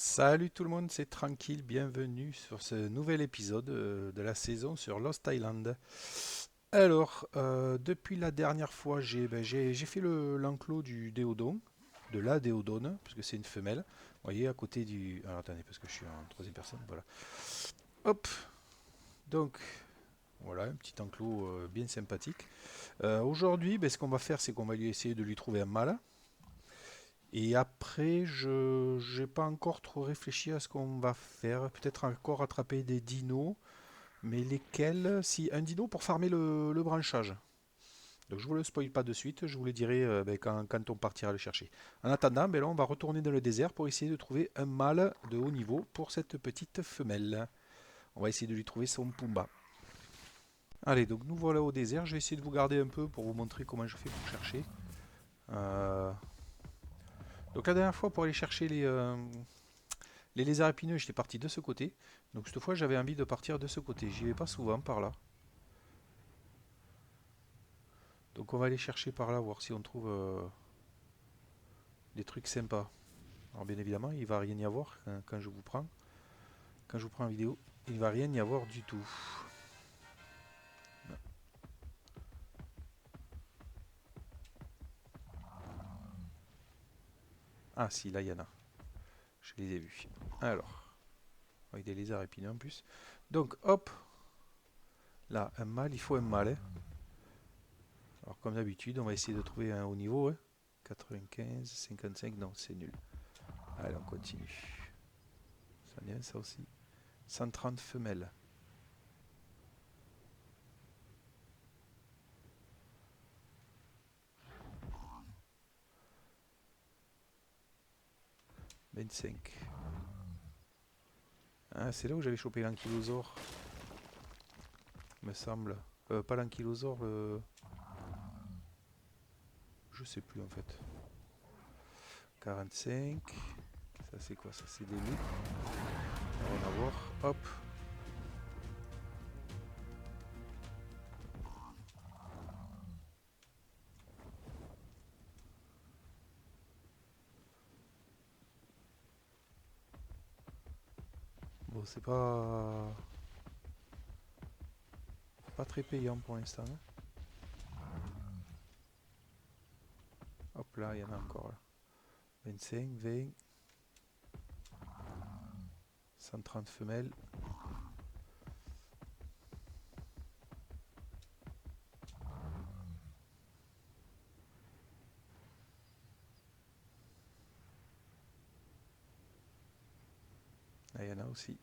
Salut tout le monde, c'est Tranquille, bienvenue sur ce nouvel épisode de la saison sur Lost Island. Alors, depuis la dernière fois, j'ai fait l'enclos du déodon, de la déodone, parce que c'est une femelle. Vous voyez, à côté du... Alors attendez, parce que je suis en troisième personne, voilà. Hop, donc voilà, un petit enclos bien sympathique. Aujourd'hui, ce qu'on va faire, c'est qu'on va lui essayer de lui trouver un mâle. Et après, je n'ai pas encore trop réfléchi à ce qu'on va faire. Peut-être encore attraper des dinos, mais lesquels? Si, un dino pour farmer le branchage. Donc je vous le spoil pas de suite, je vous le dirai quand on partira le chercher. En attendant, là on va retourner dans le désert pour essayer de trouver un mâle de haut niveau pour cette petite femelle. On va essayer de lui trouver son Pumba. Allez, donc nous voilà au désert. Je vais essayer de vous garder un peu pour vous montrer comment je fais pour chercher. Euh, Donc la dernière fois pour aller chercher les lézards épineux, j'étais parti de ce côté. Donc cette fois, j'avais envie de partir de ce côté. J'y vais pas souvent par là. Donc on va aller chercher par là, voir si on trouve des trucs sympas. Alors bien évidemment, il va rien y avoir quand je vous prends. Quand je vous prends en vidéo, il va rien y avoir du tout. Ah si, là il y en a. Je les ai vus. Alors, avec des lézards épineux en plus. Donc hop, là, un mâle, il faut un mâle, hein. Alors comme d'habitude, on va essayer de trouver un haut niveau, hein. 95, 55, non, c'est nul. Allez, on continue. Ça vient ça aussi. 130 femelles. 25. Ah, c'est là où j'avais chopé l'ankylosaure, me semble. Pas l'ankylosaure, je sais plus en fait. 45. Ça c'est quoi? Ça c'est des loups. Rien à voir. Hop. Bon, c'est pas très payant pour l'instant, hein. Hop là, il y en a encore là. 25, 20, 130 femelles. Là, il y en a aussi.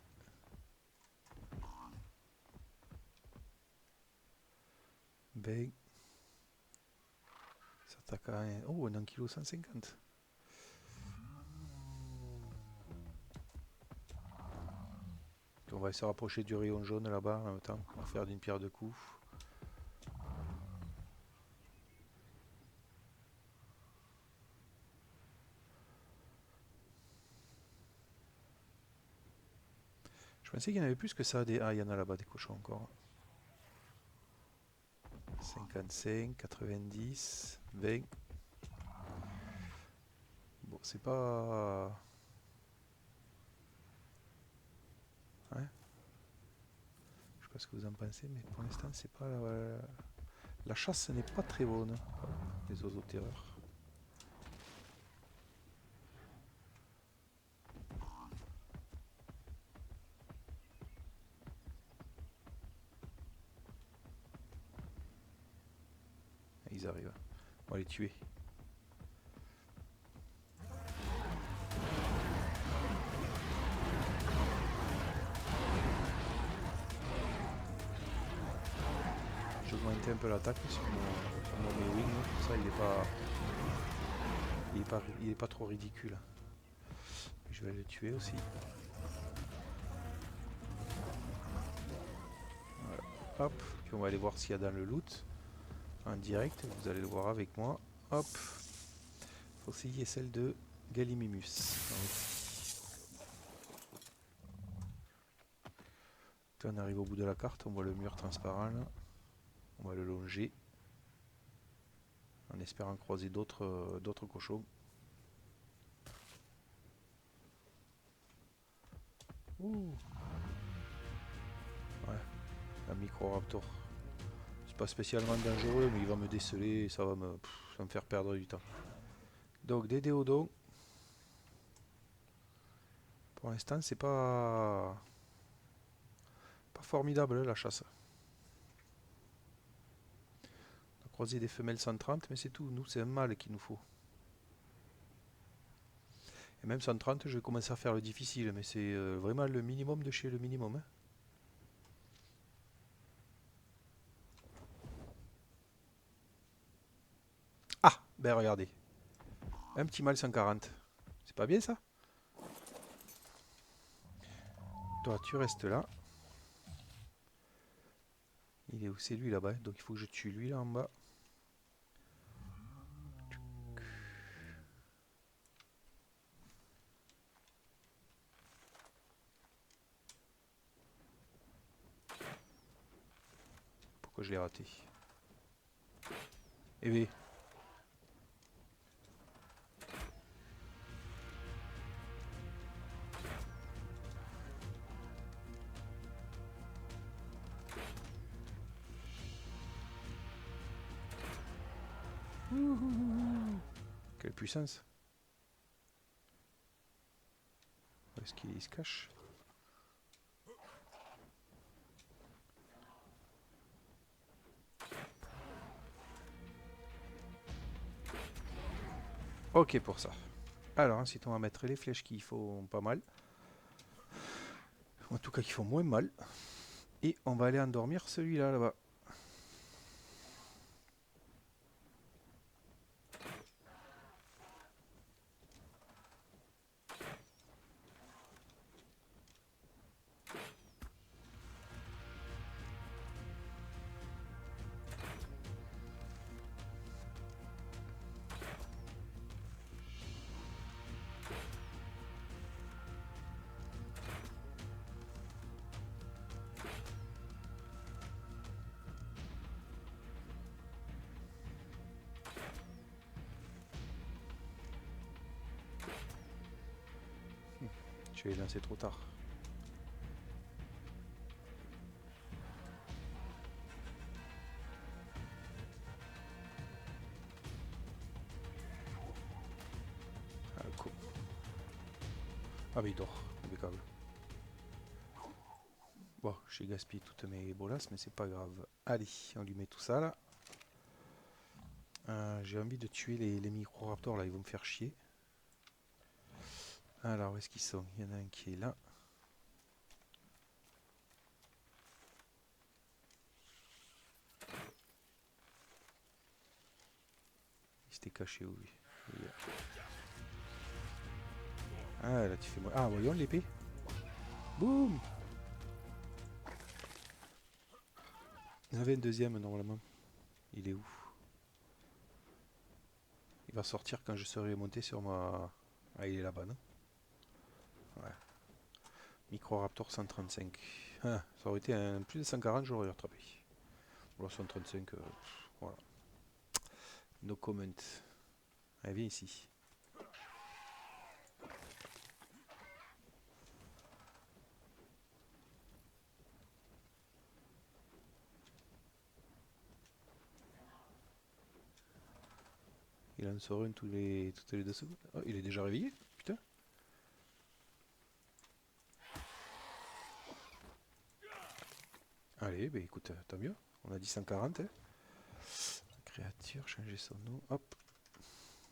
20. Ça attaque à un... Oh, un ankylo 150. On va se rapprocher du rayon jaune là-bas en même temps. On va faire d'une pierre deux coups. Je pensais qu'il y en avait plus que ça. Ah, il y en a là-bas des cochons encore. 55, 90, 20. Bon, c'est pas... Hein, je sais pas ce que vous en pensez, mais pour l'instant, c'est pas... La chasse n'est pas très bonne. Oh, les oiseaux terreurs. Ils arrivent. On va les tuer. J'ai augmenté un peu l'attaque sur mon wing. Comme ça, il est pas trop ridicule. Je vais le tuer aussi. Voilà. Hop. Puis on va aller voir s'il y a dans le loot. En direct, vous allez le voir avec moi. Hop. Faucille est celle de Gallimimus. Quand on arrive au bout de la carte, on voit le mur transparent là. On va le longer en espérant croiser d'autres cochons. Ouh. Ouais, un Microraptor. C'est pas spécialement dangereux, mais il va me déceler et ça va me faire perdre du temps. Donc des déodons. Pour l'instant, c'est pas formidable la chasse. On a croisé des femelles 130, mais c'est tout. Nous, c'est un mâle qu'il nous faut. Et même 130, je vais commencer à faire le difficile, mais c'est vraiment le minimum de chez le minimum. Hein. Ah, ben regardez. Un petit mâle 140. C'est pas bien ça? Toi, tu restes là. Il est où? C'est lui là-bas. Donc il faut que je tue lui là en bas. Pourquoi je l'ai raté? Eh bien. Quelle puissance! Où est-ce qu'il se cache? Ok pour ça. Alors ensuite on va mettre les flèches qui font pas mal. En tout cas qui font moins mal. Et on va aller endormir celui-là là-bas. Je vais lancer trop tard. Ah, cool. Ah mais il dort, impeccable. Bon, j'ai gaspillé toutes mes bolasses, mais c'est pas grave. Allez, on lui met tout ça là. J'ai envie de tuer les micro-raptors là, ils vont me faire chier. Alors, où est-ce qu'ils sont? Il y en a un qui est là. Il s'était caché où lui? Ah là tu fais moi. Ah voyons l'épée. Boum. Il y en avait un deuxième normalement. Il est où? Il va sortir quand je serai monté sur ma... Ah il est là-bas non? Ouais. Microraptor 135. Ah, ça aurait été un plus de 140 j'aurais rattrapé. Bon 135 voilà. No comment. Allez viens ici. Il en sort une toutes les 2 secondes. Oh, il est déjà réveillé? Putain. Allez, bah écoute, tant mieux. On a dit 140. Hein. Créature, changer son nom. Hop.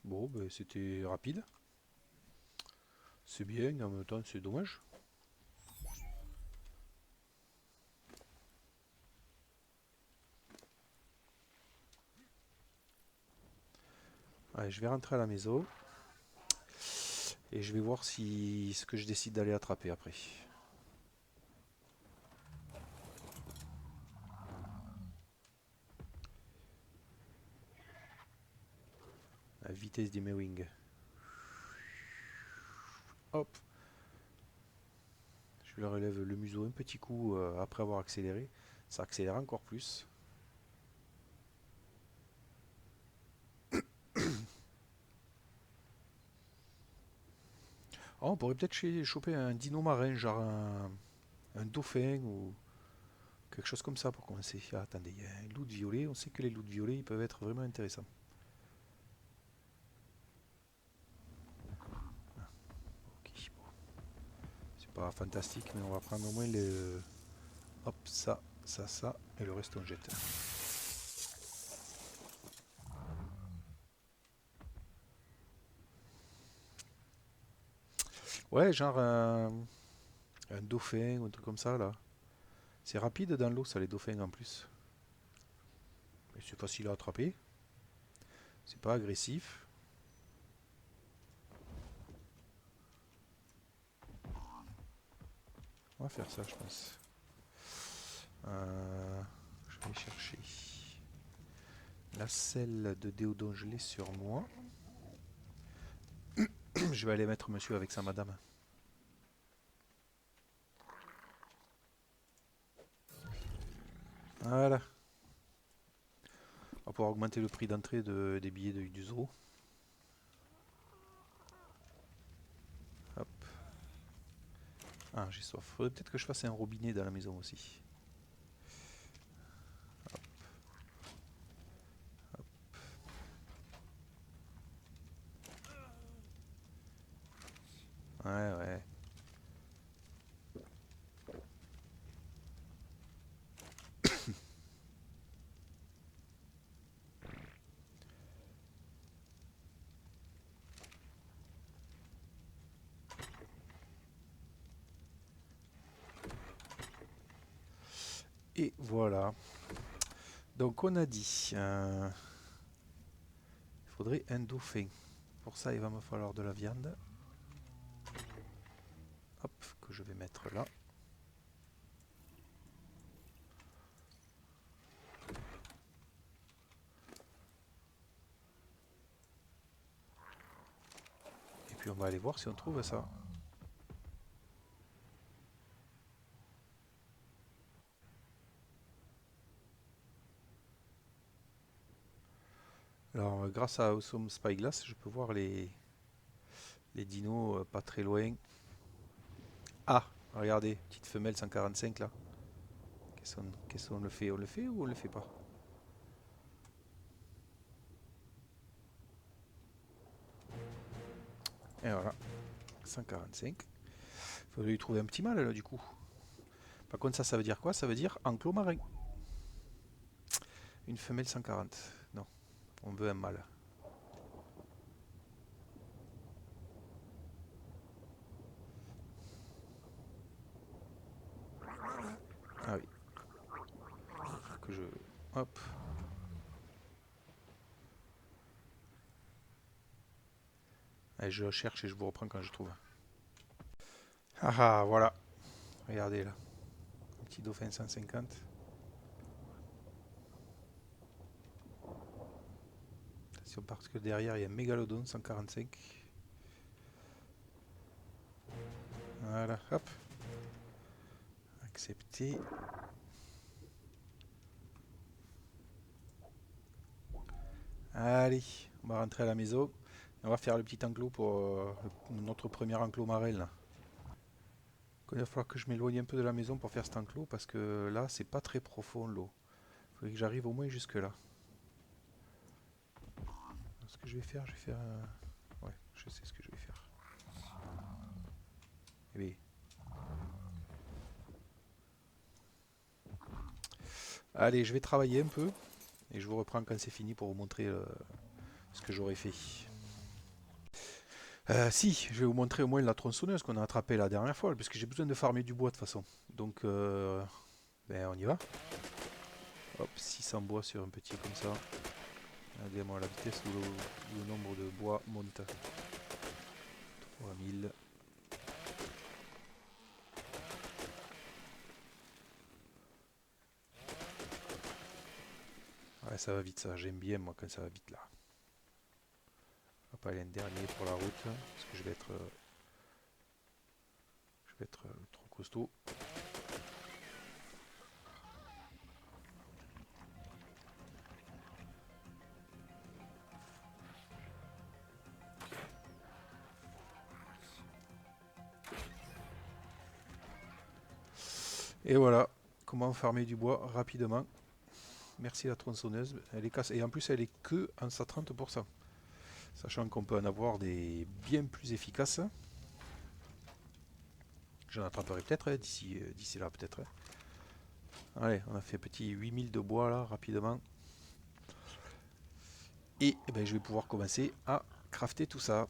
Bon, bah c'était rapide. C'est bien, en même temps c'est dommage. Allez, je vais rentrer à la maison. Et je vais voir si ce que je décide d'aller attraper après. La vitesse des Mewing. Hop. Je leur relève le museau un petit coup après avoir accéléré. Ça accélère encore plus. Oh, on pourrait peut-être choper un dino marin, genre un dauphin ou quelque chose comme ça pour commencer. Ah, attendez, il y a un loup de violet. On sait que les loups de violet ils peuvent être vraiment intéressants. Ok, bon, c'est pas fantastique, mais on va prendre au moins le. Hop, ça, et le reste on jette. Ouais, genre un dauphin ou un truc comme ça là. C'est rapide dans l'eau, ça, les dauphins en plus. Et c'est facile à attraper. C'est pas agressif. On va faire ça, je pense. Je vais chercher la selle de déodon gelé sur moi. Je vais aller mettre monsieur avec sa madame. Voilà. On va pouvoir augmenter le prix d'entrée des billets du zoo. Hop. Ah, j'ai soif. Faudrait peut-être que je fasse un robinet dans la maison aussi. Ouais, ouais. Et voilà. Donc on a dit, il faudrait un dauphin. Pour ça, il va me falloir de la viande. Hop, que je vais mettre là. Et puis on va aller voir si on trouve ça. Alors, grâce à Awesome Spyglass, je peux voir les dinos pas très loin. Ah, regardez, petite femelle 145 là. Qu'est-ce qu'on le fait? On le fait ou on le fait pas? Et voilà, 145. Il faudrait lui trouver un petit mâle là du coup. Par contre, ça veut dire quoi? Ça veut dire enclos marin. Une femelle 140. Non, on veut un mâle. Ah oui, que je. Hop. Allez, je cherche et je vous reprends quand je trouve. Ah ah, voilà. Regardez là. Un petit dauphin 150. Attention parce que derrière il y a un mégalodon 145. Voilà, hop. Accepter. Allez, on va rentrer à la maison. On va faire le petit enclos pour notre premier enclos marelle là. Il va falloir que je m'éloigne un peu de la maison pour faire cet enclos parce que là c'est pas très profond l'eau. Il faudrait que j'arrive au moins jusque là. Ce que je vais faire, ouais, je sais ce que je vais faire. Eh bien, allez, je vais travailler un peu et je vous reprends quand c'est fini pour vous montrer ce que j'aurais fait. Si, je vais vous montrer au moins la tronçonneuse qu'on a attrapée la dernière fois, parce que j'ai besoin de farmer du bois de toute façon. Donc, ben, on y va. Hop, 600 bois sur un petit comme ça. Regardez-moi la vitesse où le nombre de bois monte. 3000. Ouais, ça va vite ça, j'aime bien moi quand ça va vite là. On va pas aller un dernier pour la route, parce que je vais être trop costaud. Et voilà, comment farmer du bois rapidement. Merci la tronçonneuse, elle est casse. Et en plus elle est que en sa 30%. Sachant qu'on peut en avoir des bien plus efficaces. J'en attraperai peut-être d'ici là peut-être. Allez, on a fait petit 8000 de bois là rapidement. Et eh ben, je vais pouvoir commencer à crafter tout ça.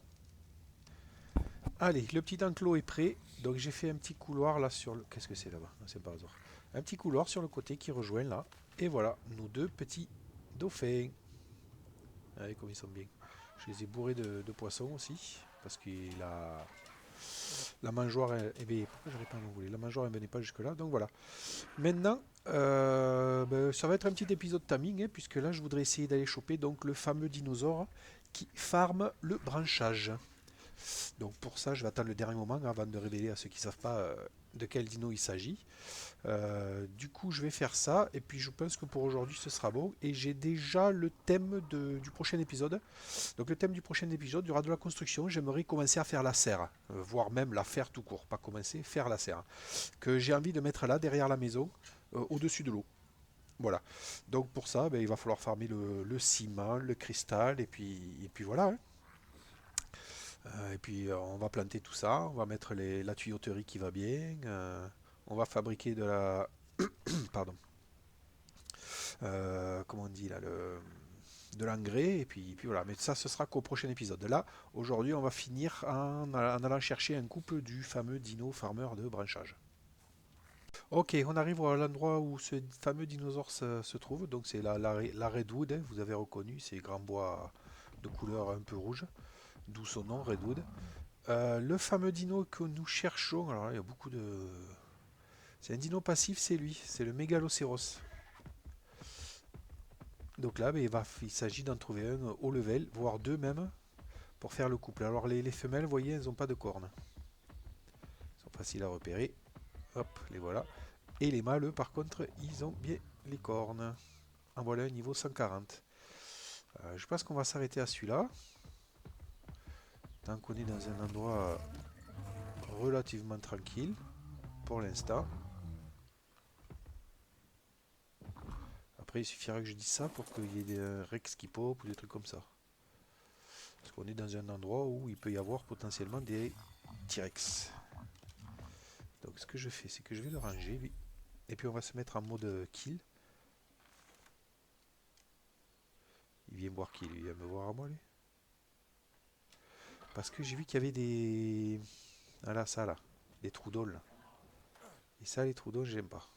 Allez, le petit enclos est prêt. Donc j'ai fait un petit couloir là sur le... Qu'est-ce que c'est là-bas? C'est pas hasard. Un petit couloir sur le côté qui rejoint là. Et voilà, nos deux petits dauphins. Allez, comme ils sont bien. Je les ai bourrés de poissons aussi. Parce que la mangeoire, pourquoi j'aurais pas voulu? La mangeoire, elle venait pas jusque là. Donc voilà. Maintenant, ben, ça va être un petit épisode timing, hein, puisque là, je voudrais essayer d'aller choper donc le fameux dinosaure qui farme le branchage. Donc pour ça, je vais attendre le dernier moment avant de révéler à ceux qui ne savent pas de quel dino il s'agit. Du coup, je vais faire ça, et puis je pense que pour aujourd'hui, ce sera bon. Et j'ai déjà le thème du prochain épisode. Donc le thème du prochain épisode, il y aura de la construction. J'aimerais commencer à faire la serre, voire même la faire tout court. Pas commencer, faire la serre. Que j'ai envie de mettre là, derrière la maison, au-dessus de l'eau. Voilà. Donc pour ça, ben, il va falloir farmer le ciment, le cristal, et puis voilà, hein. Et puis on va planter tout ça, on va mettre la tuyauterie qui va bien, on va fabriquer de la... Pardon. Comment on dit là de l'engrais, et puis voilà. Mais ça, ce sera qu'au prochain épisode. Là, aujourd'hui, on va finir en allant chercher un couple du fameux dino farmer de branchage. Ok, on arrive à l'endroit où ce fameux dinosaure se trouve. Donc c'est la Redwood, hein, vous avez reconnu, ces grands bois de couleur un peu rouge, d'où son nom, Redwood. Le fameux dino que nous cherchons, alors là, il y a beaucoup de... C'est un dino passif, c'est lui, c'est le Mégalocéros. Donc là, ben, il s'agit d'en trouver un haut level, voire deux même, pour faire le couple. Alors les femelles, vous voyez, elles n'ont pas de cornes. Elles sont faciles à repérer. Hop, les voilà. Et les mâles, par contre, ils ont bien les cornes. En voilà un niveau 140. Je pense qu'on va s'arrêter à celui-là. Tant qu'on est dans un endroit relativement tranquille, pour l'instant. Après, il suffirait que je dise ça pour qu'il y ait des Rex qui pop ou des trucs comme ça. Parce qu'on est dans un endroit où il peut y avoir potentiellement des T-Rex. Donc ce que je fais, c'est que je vais le ranger, lui. Et puis on va se mettre en mode kill. Il vient voir qui, lui? Il vient me voir à moi, lui. Parce que j'ai vu qu'il y avait des... Ah là, ça là. Des trous d'eau là. Et ça, les trous d'eau, j'aime pas.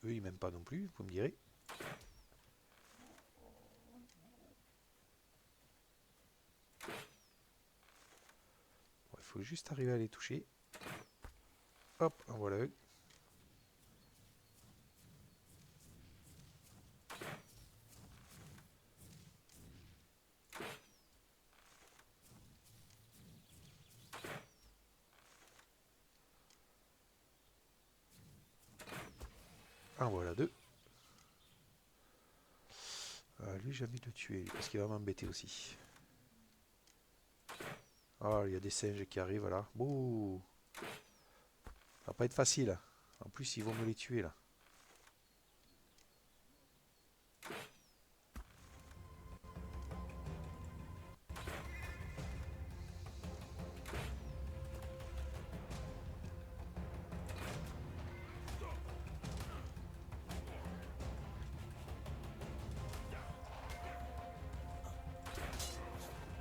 Eux, ils m'aiment pas non plus, vous me direz. Il faut juste arriver à les toucher. Hop, en voilà eux. En voilà deux. Lui, j'ai envie de le tuer, parce qu'il va m'embêter aussi. Ah, il y a des singes qui arrivent là. Bouh! Ça va pas être facile. En plus, ils vont me les tuer là.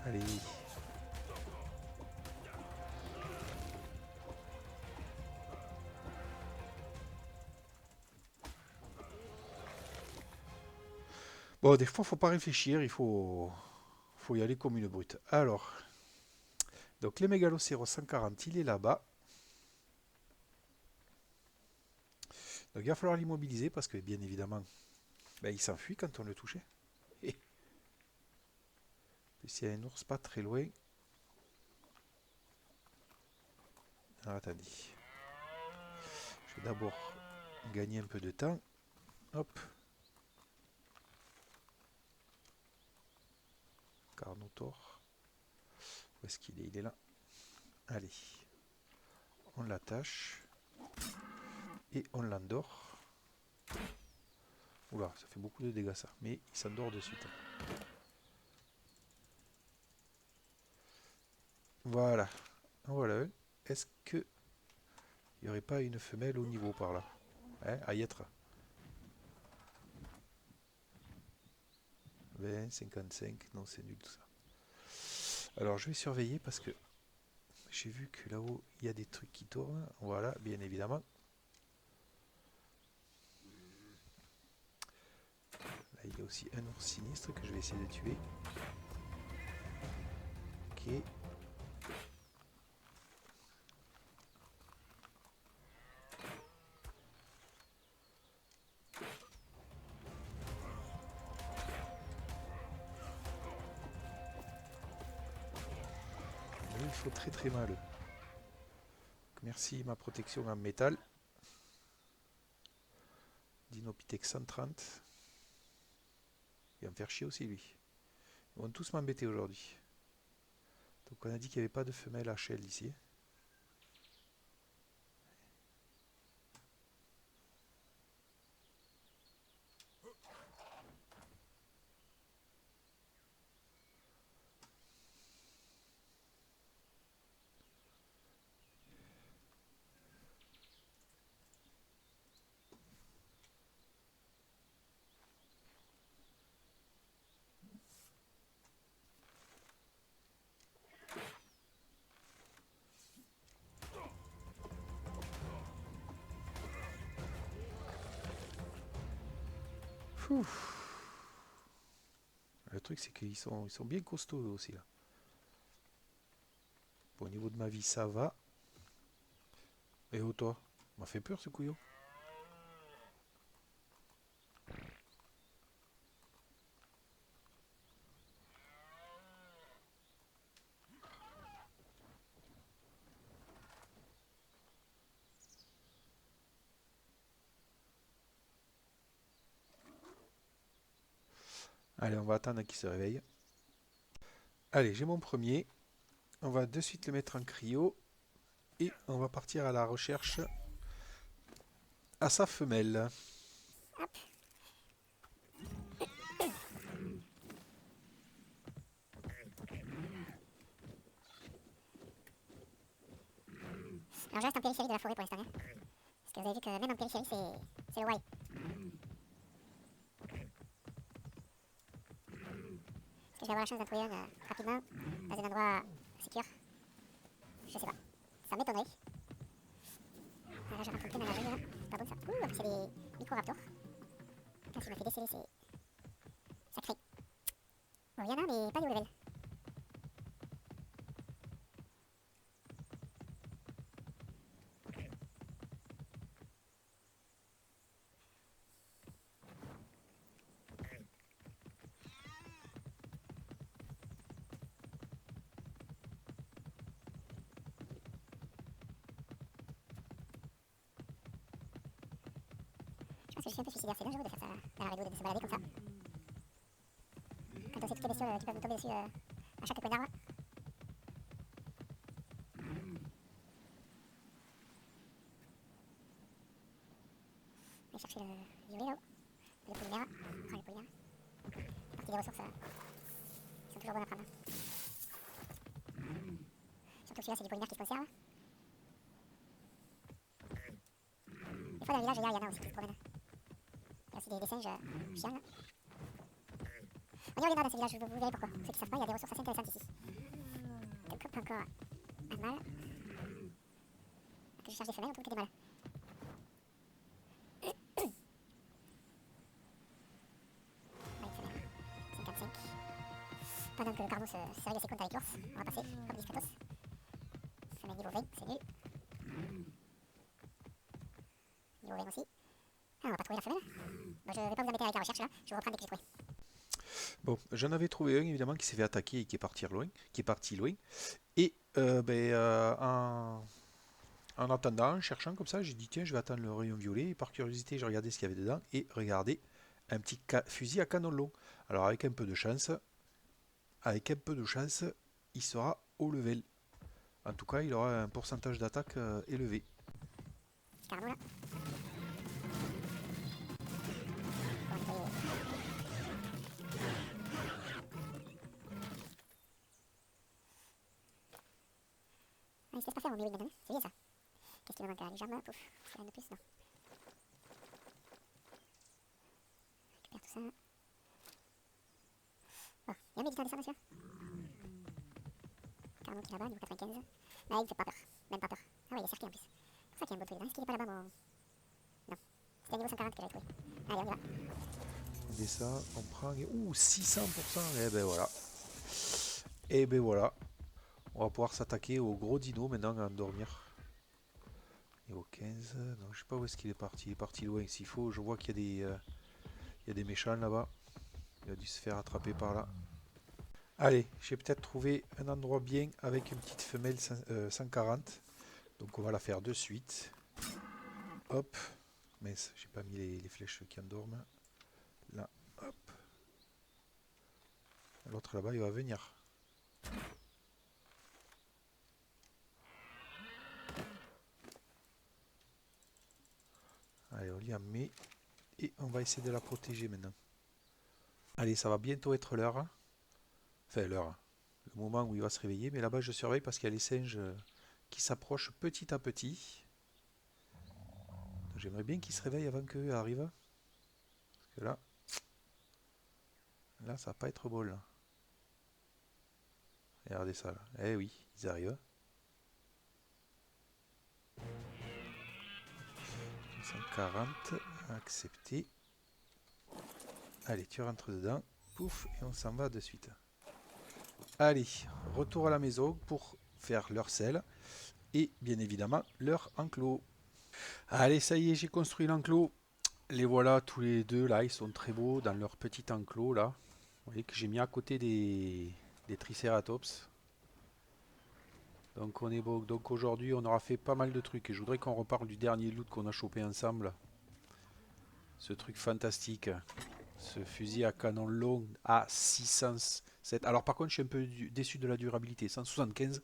Allez. Bon, des fois, faut pas réfléchir, faut y aller comme une brute. Alors, donc les mégalocéros 140, il est là-bas. Donc il va falloir l'immobiliser parce que bien évidemment, ben, il s'enfuit quand on le touchait. Et s'il y a un ours pas très loin. Alors attendez. Je vais d'abord gagner un peu de temps. Hop. Carnotaur. Où est-ce qu'il est? Il est là. Allez. On l'attache. Et on l'endort. Oula, ça fait beaucoup de dégâts ça. Mais il s'endort de suite. Voilà. Voilà. Est-ce que il n'y aurait pas une femelle au niveau par là? Hein, à y être. 20, 55. Non, c'est nul tout ça. Alors je vais surveiller parce que j'ai vu que là-haut il y a des trucs qui tournent. Voilà, bien évidemment. Là il y a aussi un ours sinistre que je vais essayer de tuer. Ok. Il faut très très mal. Merci ma protection en métal. Dinopithèque 130. Il va me faire chier aussi lui. Ils vont tous m'embêter aujourd'hui. Donc on a dit qu'il n'y avait pas de femelle HL ici. Ouf. Le truc c'est qu'ils sont bien costauds eux aussi là. Bon, au niveau de ma vie ça va. Et oh toi, m'a fait peur ce couillon. Allez, on va attendre qu'il se réveille. Allez, j'ai mon premier. On va de suite le mettre en cryo. Et on va partir à la recherche à sa femelle. Alors je reste en périphérie de la forêt pour l'instant. Hein. Parce que vous avez vu que même en périphérie, c'est le wild. Est-ce que je vais avoir la chance d'en trouver un rapidement dans un endroit sécure? Je sais pas. Ça m'étonnerait. Là, je rentre en plein dans la jungle. C'est pas bon ça. Ouh, en plus il y a des micro-raptors. Quand il m'a fait déceler, ça crie. Bon, il y en a, mais pas de haut level. Je pense que je suis un peu suicidaire, c'est dangereux de faire ça dans la rédo, de se balader comme ça. Quand on sait toutes les bestioles qui peuvent nous tomber dessus à chaque coin d'arbre. On va chercher le violet là-haut. Le polymère. Enfin, le polymère. C'est partie des ressources. Ils sont toujours bonnes à prendre. Surtout celui-là, c'est du polymère qui se conserve. Des fois, dans le village, il y en a aussi qui se promènent. Il y a aussi des singes chiens là. On y reviendra dans ce village, vous verrez pourquoi. Ceux qui ne savent pas, il y a des ressources assez intéressantes ici. Donc, hop, encore un mâle. Que je cherche des femelles, on trouve que des mâles. Ouais, une femelle. 55. Pendant que Carnot se règle ses comptes avec l'ours, on va passer, hop, discretos. Femelle niveau 20, c'est nul. Niveau 20 aussi. Ah, on va pas trouver la femelle. Bon, je vais pas vous embêter avec la recherche là, je vais reprendre dès que j'ai trouvé. Bon, j'en avais trouvé un évidemment qui s'est fait attaquer et qui est parti loin. Et en attendant, en cherchant comme ça, j'ai dit tiens, je vais attendre le rayon violet. Et par curiosité, j'ai regardé ce qu'il y avait dedans. Et regardez, un petit fusil à canon long. Alors avec un peu de chance, il sera au level. En tout cas, il aura un pourcentage d'attaque élevé. Carnot là. Ah, il se laisse pas faire mon Mewing maintenant, c'est bien ça. Qu'est-ce qui me manque là? Les jambes, pouf, c'est rien de plus, non. Je récupère tout ça. Bon, il y a un méditant à descendre, monsieur. Carrément qui est là-bas, niveau 95. Ah, il me fait pas peur, même pas peur. Ah ouais, il est cerqué en plus. C'est pour ça qu'il y a un beau truc là. Est-ce qu'il est pas là-bas, mon... Non, c'était un niveau 140 que j'avais trouvé. Allez, on y va. Et ça, on prend... Ouh, 600%. Et ben voilà. Et ben voilà. On va pouvoir s'attaquer au gros dino maintenant à dormir. Niveau 15. Non, je sais pas où est-ce qu'il est parti. Il est parti loin. S'il faut, je vois qu'il y a des méchants là-bas. Il a dû se faire attraper par là. Allez, j'ai peut-être trouvé un endroit bien avec une petite femelle 140. Donc on va la faire de suite. Hop. Mais j'ai pas mis les flèches qui endorment. Là, hop. L'autre là-bas, il va venir. Allez, on l'y a mis. Et on va essayer de la protéger maintenant. Allez, ça va bientôt être l'heure. Enfin, l'heure. Le moment où il va se réveiller. Mais là-bas, je surveille parce qu'il y a les singes qui s'approchent petit à petit. J'aimerais bien qu'ils se réveillent avant qu'eux arrivent. Parce que là, ça va pas être beau là. Regardez ça là. Eh oui, ils arrivent. 140, accepté. Allez, tu rentres dedans. Pouf, et on s'en va de suite. Allez, retour à la maison pour faire leur selle et bien évidemment leur enclos. Allez, ça y est, j'ai construit l'enclos. Les voilà tous les deux là, ils sont très beaux dans leur petit enclos là. Vous voyez que j'ai mis à côté des Triceratops. Donc on est beau. Donc aujourd'hui on aura fait pas mal de trucs et je voudrais qu'on reparle du dernier loot qu'on a chopé ensemble. Ce truc fantastique. Ce fusil à canon long à 607. Alors par contre je suis un peu déçu de la durabilité. 175,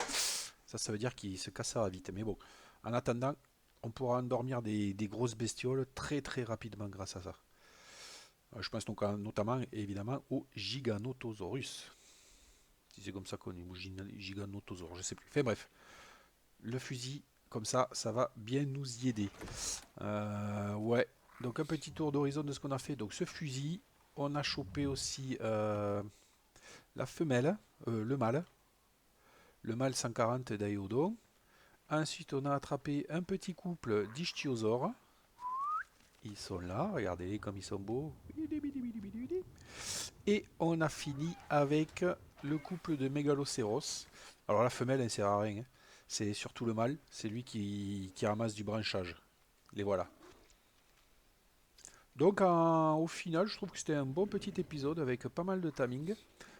ça veut dire qu'il se cassera vite. Mais bon, en attendant, on pourra endormir des grosses bestioles très très rapidement grâce à ça. Je pense donc notamment évidemment au Giganotosaurus. Si c'est comme ça qu'on dit, ou Giganotosaurus, je sais plus. Enfin bref, le fusil, comme ça va bien nous y aider. Ouais, donc un petit tour d'horizon de ce qu'on a fait. Donc ce fusil, on a chopé aussi la femelle, le mâle 140 d'Aeodon. Ensuite, on a attrapé un petit couple d'ichthyosaures. Ils sont là, regardez comme ils sont beaux. Et on a fini avec le couple de mégalocéros. Alors la femelle, elle sert à rien, hein. C'est surtout le mâle, c'est lui qui ramasse du branchage. Les voilà. Donc au final, je trouve que c'était un bon petit épisode avec pas mal de timing.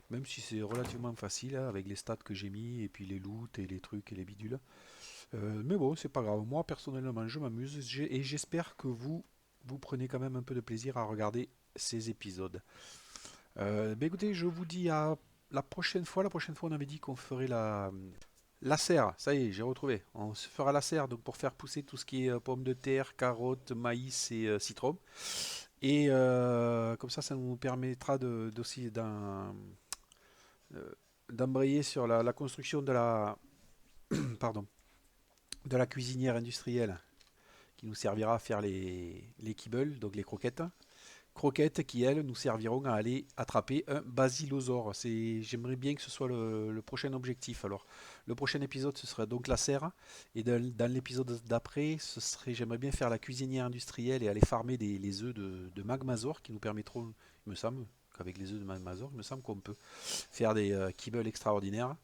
Même si c'est relativement facile hein, avec les stats que j'ai mis et puis les loots et les trucs et les bidules. Mais bon, c'est pas grave. Moi personnellement, je m'amuse et j'espère que vous prenez quand même un peu de plaisir à regarder ces épisodes. Ben écoutez, je vous dis à la prochaine fois. La prochaine fois, on avait dit qu'on ferait la serre. Ça y est, j'ai retrouvé. On se fera la serre donc pour faire pousser tout ce qui est pommes de terre, carottes, maïs et citron. Et comme ça nous permettra aussi euh, d'embrayer sur la construction de pardon, de la cuisinière industrielle qui nous servira à faire les kibbles, donc les croquettes. Croquettes qui, elles, nous serviront à aller attraper un basilosaure. J'aimerais bien que ce soit le prochain objectif. Alors, le prochain épisode, ce sera donc la serre. Et dans l'épisode d'après, j'aimerais bien faire la cuisinière industrielle et aller farmer les œufs de magmasaure qui nous permettront, il me semble, qu'avec les œufs de magmasaure, il me semble qu'on peut faire des kibbles extraordinaires.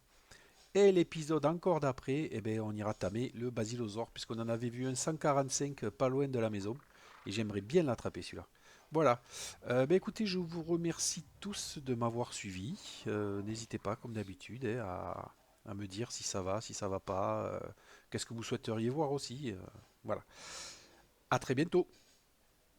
Et l'épisode encore d'après, eh ben, on ira tamer le basilosaure, puisqu'on en avait vu un 145 pas loin de la maison. Et j'aimerais bien l'attraper celui-là. Voilà. Ben, écoutez, je vous remercie tous de m'avoir suivi. N'hésitez pas, comme d'habitude, hein, à me dire si ça va pas. Qu'est-ce que vous souhaiteriez voir aussi. Voilà. À très bientôt.